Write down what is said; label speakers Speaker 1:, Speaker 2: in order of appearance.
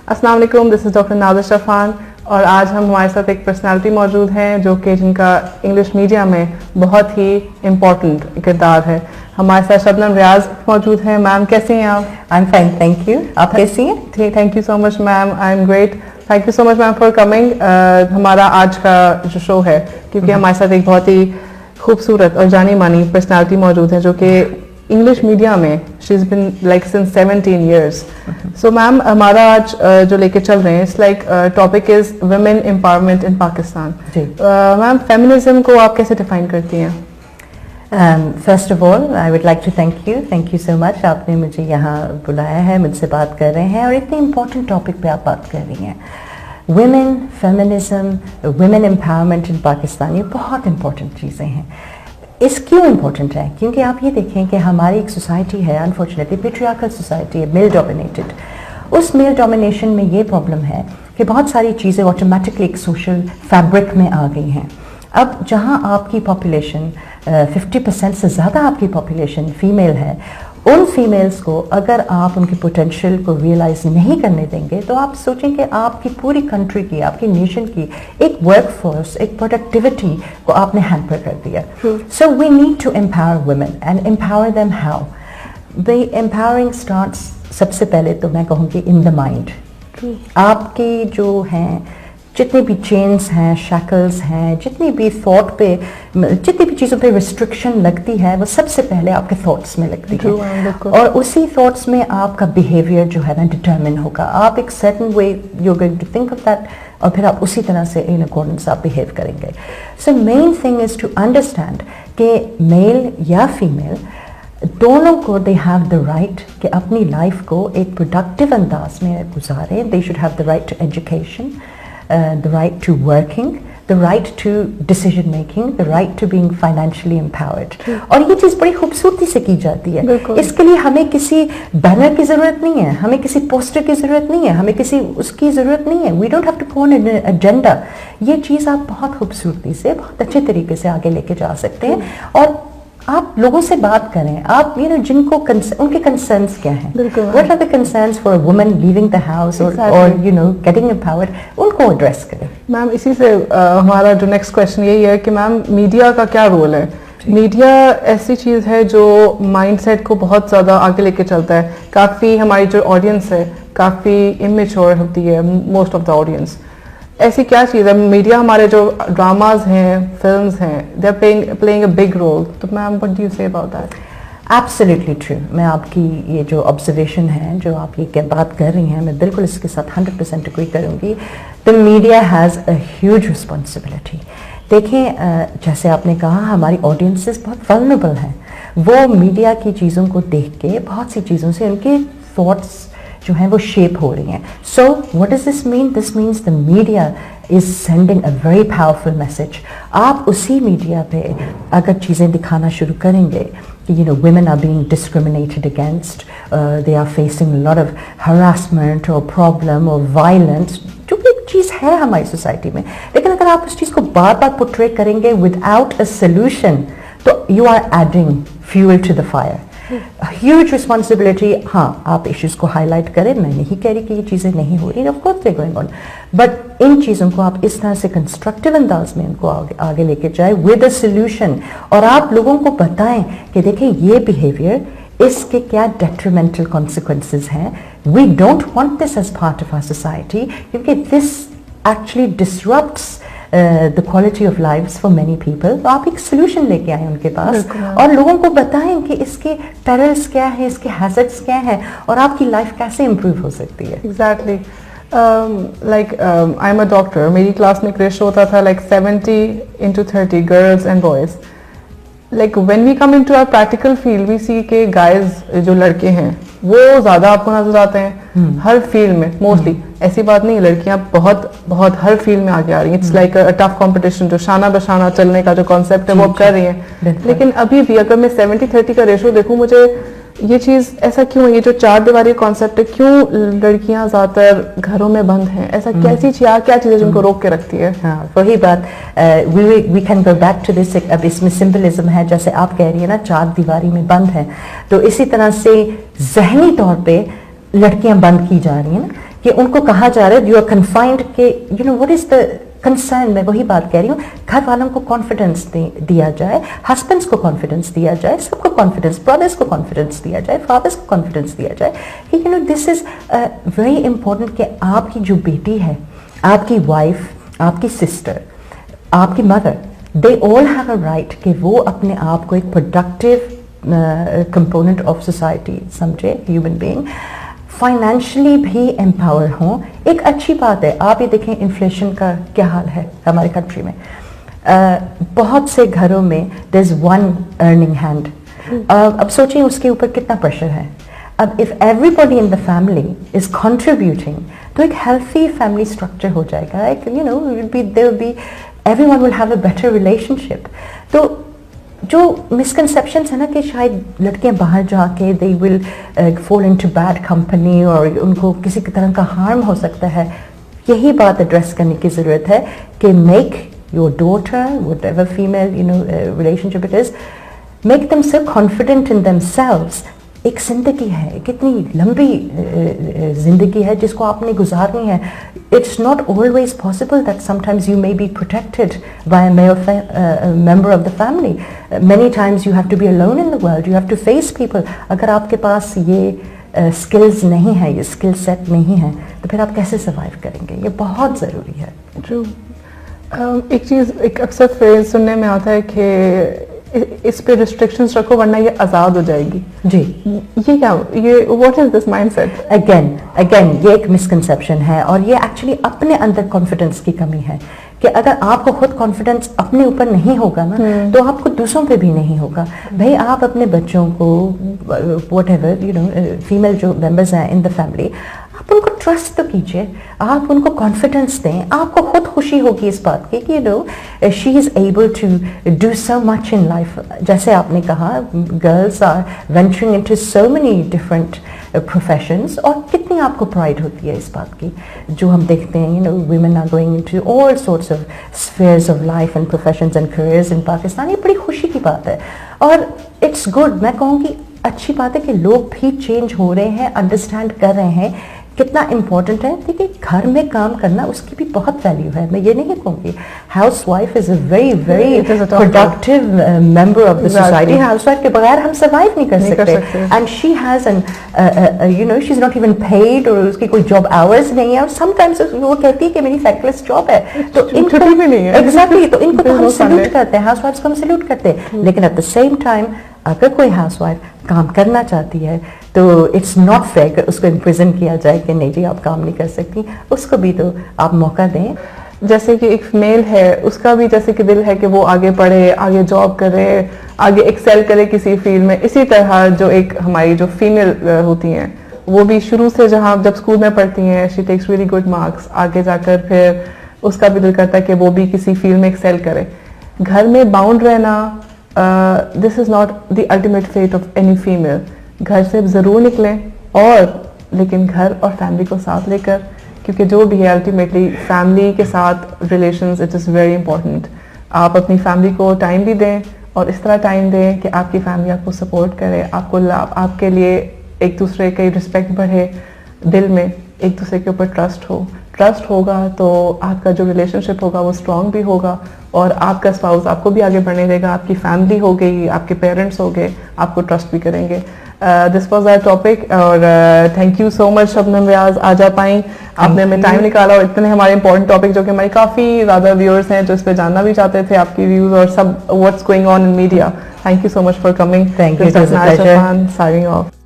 Speaker 1: السلام علیکم, دس is doctor نازش شفان اور آج ہمارے ساتھ ایک پرسنالٹی موجود ہیں جو کہ جن کا انگلش میڈیا میں بہت ہی امپورٹنٹ کردار ہے. ہمارے ساتھ شبنم ریاض موجود ہیں. میم کیسے ہیں آپ؟
Speaker 2: I am fine, thank you. آپ کیسی ہیں؟
Speaker 1: Thank you so much ma'am, I am great. Thank you so much ma'am for coming. ہمارا آج کا جو شو ہے, کیونکہ ہمارے ساتھ ایک بہت ہی خوبصورت اور جانی مانی پرسنالٹی موجود ہے جو کہ انگلش میڈیا میں she is been like since 17 years. So ma'am ہمارا آج جو لے کے چل رہے ہیں it's like topic is women empowerment in Pakistan. Ma'am feminism کو آپ کیسے ڈیفائن کرتی ہیں؟
Speaker 2: First of all I would like to thank you so much. آپ نے مجھے یہاں بلایا ہے, مجھ سے بات کر رہے ہیں اور اتنے امپورٹنٹ ٹاپک پہ آپ بات کر رہی ہیں. Women feminism, women empowerment in Pakistan, یہ بہت امپورٹنٹ چیزیں ہیں. اس کیوں امپورٹنٹ ہے؟ کیونکہ آپ یہ دیکھیں کہ ہماری ایک سوسائٹی ہے, انفارچونیٹلی پیٹریارکل سوسائٹی ہے, میل ڈومینیٹڈ. اس میل ڈومینیشن میں یہ پرابلم ہے کہ بہت ساری چیزیں آٹومیٹکلی ایک سوشل فیبرک میں آ گئی ہیں. اب جہاں آپ کی پاپولیشن 50% سے زیادہ آپ کی پاپولیشن فیمیل ہے, ان فیمیلز کو اگر آپ ان کی پوٹینشیل کو ریئلائز نہیں کرنے دیں گے تو آپ سوچیں کہ آپ کی پوری کنٹری کی, آپ کی نیشن کی ایک ورک فورس, ایک پروڈکٹیوٹی کو آپ نے ہیمپر کر دیا. So we need to empower women and empower them. How the empowering starts? سب سے پہلے تو میں کہوں گی ان دا مائنڈ. آپ کی جو ہیں جتنی بھی چینز ہیں, شیکلز ہیں, جتنی بھی تھاٹ پہ, جتنی بھی چیزوں پہ ریسٹرکشن لگتی ہے وہ سب سے پہلے آپ کے تھاٹس میں لگتی ہے, اور اسی تھاٹس میں آپ کا بیہیویئر جو ہے نا ڈٹرمن ہوگا. آپ ایک certain way you going to think of that, اور پھر آپ اسی طرح سے ان اکارڈنس آپ بیہیو کریں گے. So main thing is to understand کہ میل یا فیمیل دونوں کو دے ہیو دا رائٹ کہ اپنی لائف کو ایک پروڈکٹیو انداز میں گزاریں. They should have the right to education, the right to working, the right to decision making, the right to being financially empowered. اور یہ چیز بڑی خوبصورتی سے کی جاتی ہے. اس کے لیے ہمیں کسی بینر کی ضرورت نہیں ہے, ہمیں کسی پوسٹر کی ضرورت نہیں ہے, ہمیں کسی اس کی ضرورت نہیں ہے. we don't have to go on an agenda. یہ چیز آپ بہت خوبصورتی سے, بہت اچھے طریقے سے آگے لے کے جا سکتے ہیں. اور آپ لوگوں سے بات کریں, آپ جن کو ان کے کنسرنس کیا ہیں, what are the concerns for a woman leaving the house or getting empowered, ان کو ایڈریس کریں.
Speaker 1: میم اسی سے ہمارا جو نیکسٹ کوشچن یہی ہے کہ میم میڈیا کا کیا رول ہے؟ میڈیا ایسی چیز ہے جو مائنڈ سیٹ کو بہت زیادہ آگے لے کے چلتا ہے. کافی ہماری جو آڈینس ہے کافی امیچور ہوتی ہے, موسٹ آف دا آڈینس. ایسی کیا چیز ہے؟ میڈیا ہمارے جو ڈراماز ہیں, فلمز ہیں, they are playing a big role. تو ma'am what do you say about that?
Speaker 2: Absolutely true. میں آپ کی یہ جو آبزرویشن ہے, جو آپ یہ بات کر رہی ہیں, میں بالکل اس کے ساتھ 100% اگری کروں گی. The media has a huge responsibility. دیکھیں جیسے آپ نے کہا, ہماری آڈینسز بہت ولنریبل ہیں. وہ میڈیا کی چیزوں کو دیکھ کے بہت سی چیزوں سے ان کے تھاٹس جو ہیں وہ شیپ ہو رہی ہیں. So what does this mean? This means the media is sending a very powerful message. آپ اسی میڈیا پہ اگر چیزیں دکھانا شروع کریں گے کہ women are being discriminated against, they are facing a lot of harassment or problem or violence, جو کہ ایک چیز ہے ہماری سوسائٹی میں, لیکن اگر آپ اس چیز کو بار بار پورٹری کریں گے وداؤٹ اے سولوشن تو you are adding fuel to the fire. Huge responsibility. ہاں آپ ایشوز کو ہائی لائٹ کریں, میں نہیں کہہ رہی کہ یہ چیزیں نہیں ہو رہی, of course they going on, but in چیزوں کو آپ اس طرح سے کنسٹرکٹیو انداز میں ان کو آگے لے کے جائیں ود اے سولوشن, اور آپ لوگوں کو بتائیں کہ دیکھیں یہ بیہیویئر, اس کے کیا ڈیٹریمنٹل کانسیکوینسز ہیں. We don't want this as part of our society, کیونکہ this actually disrupts the quality of lives for many people. تو آپ ایک سولوشن لے کے آئیں ان کے پاس, اور لوگوں کو بتائیں کہ اس کے پیرلز کیا ہیں, اس کے ہیزرڈس کیا ہیں, اور آپ کی لائف کیسے امپروو ہو سکتی ہے.
Speaker 1: Exactly. Like I am a doctor, میری کلاس میں ایک ریشو ہوتا تھا like 70:30 girls and boys. Like when we come into our practical field we see کہ گائز جو لڑکے ہیں وہ زیادہ آپ کو نظر آتے ہیں ہر فیلڈ میں. موسٹلی ایسی بات نہیں, لڑکیاں بہت بہت ہر فیلڈ میں آگے آ رہی ہیں. It's like a tough competition. جو شانہ بشانہ چلنے کا جو کانسیپٹ ہے وہ کر رہی ہیں, لیکن ابھی بھی اگر میں 70:30 کا ریشو دیکھوں, مجھے یہ چیز ایسا کیوں ہے, یہ جو 4 دیواری کانسیپٹ ہے, کیوں لڑکیاں زیادہ تر گھروں میں بند ہیں؟ ایسا کیسی کیا چیزیں جن کو روک کے رکھتی ہے؟
Speaker 2: ہاں وہی بات, we can go back to this. اب اس میں سمبلزم ہے, جیسے آپ کہہ رہی ہیں نا 4 دیواری میں بند ہیں, تو اسی طرح سے ذہنی طور پہ لڑکیاں بند کی جا رہی ہیں نا. کہ ان کو کہا جا رہا ہے یو آر کنفائنڈ کہ you know what is the concern. میں وہی بات کہہ رہی ہوں, گھر والوں کو کانفیڈنس دیا جائے, ہسبینڈس کو کانفیڈنس دیا جائے, سب کو کانفیڈنس, برادرس کو کانفیڈنس دیا جائے, فادرس کو کانفیڈنس دیا جائے کہ you know this is very important کہ آپ کی جو بیٹی ہے, آپ کی وائف, آپ کی سسٹر, آپ کی mother, they all have a right کہ وہ اپنے آپ کو ایک پروڈکٹیو کمپوننٹ آف سوسائٹی سمجھے, ہیومن بینگ, فائنینشلی بھی امپاور ہوں. ایک اچھی بات ہے, آپ یہ دیکھیں انفلیشن کا کیا حال ہے ہمارے کنٹری میں. بہت سے گھروں میں there is one earning hand. اب سوچیں اس کے اوپر کتنا پریشر ہے. اب if everybody in the family is contributing تو ایک ہیلتھی فیملی اسٹرکچر ہو جائے گا. ایک you know there will be everyone will have a better relationship. تو جو مسکنسیپشنس ہیں نا کہ شاید لڑکیاں باہر جا کے دے ول فال انٹو بیڈ کمپنی اور ان کو کسی طرح کا ہارم ہو سکتا ہے, یہی بات ایڈریس کرنے کی ضرورت ہے کہ make your daughter whatever female you know relationship it is, make them so confident in themselves. ایک زندگی ہے, کتنی لمبی زندگی ہے جس کو آپ نے گزارنی ہے. It's not always possible that sometimes you may be protected by a male member of the family. Many times you have to be alone in the world, you have to face people. اگر آپ کے پاس یہ skills نہیں ہے, یہ skill set نہیں ہے, تو پھر آپ کیسے سروائیو کریں گے؟ یہ بہت ضروری ہے.
Speaker 1: ٹرو. ایک چیز ایک اکثر فریز سننے میں آتا ہے کہ اس پہ ریسٹرکشنز رکھو ورنہ یہ آزاد ہو جائے گی.
Speaker 2: جی,
Speaker 1: یہ کیا, یہ what is this mindset?
Speaker 2: Again یہ ایک مسکنسیپشن ہے, اور یہ ایکچولی اپنے اندر کانفیڈنس کی کمی ہے کہ اگر آپ کو خود کانفیڈنس اپنے اوپر نہیں ہوگا نا تو آپ کو دوسروں پہ بھی نہیں ہوگا. بھائی آپ اپنے بچوں کو whatever you know female جو ممبرز ہیں ان دا فیملی, آپ ان کو ٹرسٹ تو کیجیے, آپ ان کو کانفیڈنس دیں. آپ کو خود خوشی ہوگی اس بات کی کہ you know she is able to do so much in life. جیسے آپ نے کہا girls are venturing into so many different professions, اور کتنی آپ کو پرائڈ ہوتی ہے اس بات کی. جو ہم دیکھتے ہیں you know women are going into all sorts of spheres of life and professions and careers in Pakistan. یہ بڑی خوشی کی بات ہے, اور اٹس گڈ. میں کہوں گی اچھی بات ہے کہ لوگ بھی چینج ہو رہے ہیں, انڈرسٹینڈ کر رہے ہیں کتنا امپورٹنٹ ہے. دیکھیے گھر میں کام کرنا اس کی بھی بہت ویلیو ہے. میں یہ نہیں کہوں گی housewife is a very very productive member of the society. Housewife کے بغیر ہم سروائیو نہیں کر سکتے. And she has an you know she is not even paid, اور اس کی کوئی جاب آورز نہیں ہے, اور سم ٹائمز وہ کہتی ہے کہ میری تھینکلیس جاب ہے, تو ان کو بھی نہیں ہے. ایگزیکٹلی, تو ان کو تو ہم سیلوٹ کرتے ہیں, ہاؤس وائفس کو ہم سیلوٹ کرتے ہیں. لیکن ایٹ دا سیم ٹائم اگر کوئی ہاؤس وائف کام کرنا چاہتی ہے تو اٹس ناٹ فیئر کہ اس کو امپریزن کیا جائے کہ نہیں جی آپ کام نہیں کر سکتی. اس کو بھی تو آپ موقع دیں.
Speaker 1: جیسے کہ ایک میل ہے, اس کا بھی جیسے کہ دل ہے کہ وہ آگے پڑھے, آگے جاب کرے, آگے ایکسیل کرے کسی فیلڈ میں. اسی طرح جو ایک ہماری جو فیمیل ہوتی ہیں وہ بھی شروع سے جب اسکول میں پڑھتی ہیں she takes very good marks, آگے جا کر پھر اس کا بھی دل کرتا ہے کہ وہ بھی کسی فیلڈ میں ایکسیل کرے. گھر میں باؤنڈ رہنا this is not the ultimate fate of any female. گھر سے ضرور نکلیں, اور لیکن گھر اور فیملی کو ساتھ لے کر, کیونکہ جو بھی ہے الٹیمیٹلی فیملی کے ساتھ relations it is very important. آپ اپنی فیملی کو ٹائم بھی دیں, اور اس طرح ٹائم دیں کہ آپ کی فیملی آپ کو سپورٹ کرے, آپ کے لیے ایک دوسرے کی رسپیکٹ بڑھے, دل میں ایک دوسرے کے اوپر ٹرسٹ ہو. ٹرسٹ ہوگا تو آپ کا جو ریلیشن شپ ہوگا وہ اسٹرانگ بھی ہوگا, اور آپ کا اسپاؤس آپ کو بھی آگے بڑھنے دے گا. آپ کی فیملی ہو گئی, آپ کے پیرنٹس ہو گئے, آپ کو ٹرسٹ بھی کریں گے. دس واز آر ٹاپک, اور تھینک یو سو مچ شبنم ریاض, آ جا پائیں, آپ نے ہمیں ٹائم نکالا, اور اتنے ہمارے امپورٹنٹ ٹاپک جو کہ ہمارے کافی زیادہ ویورس ہیں جو اس پہ جاننا بھی چاہتے تھے آپ کی ویوز اور سب what's going on in media. Thank you so much for coming.
Speaker 2: Thank you.
Speaker 1: Signing of.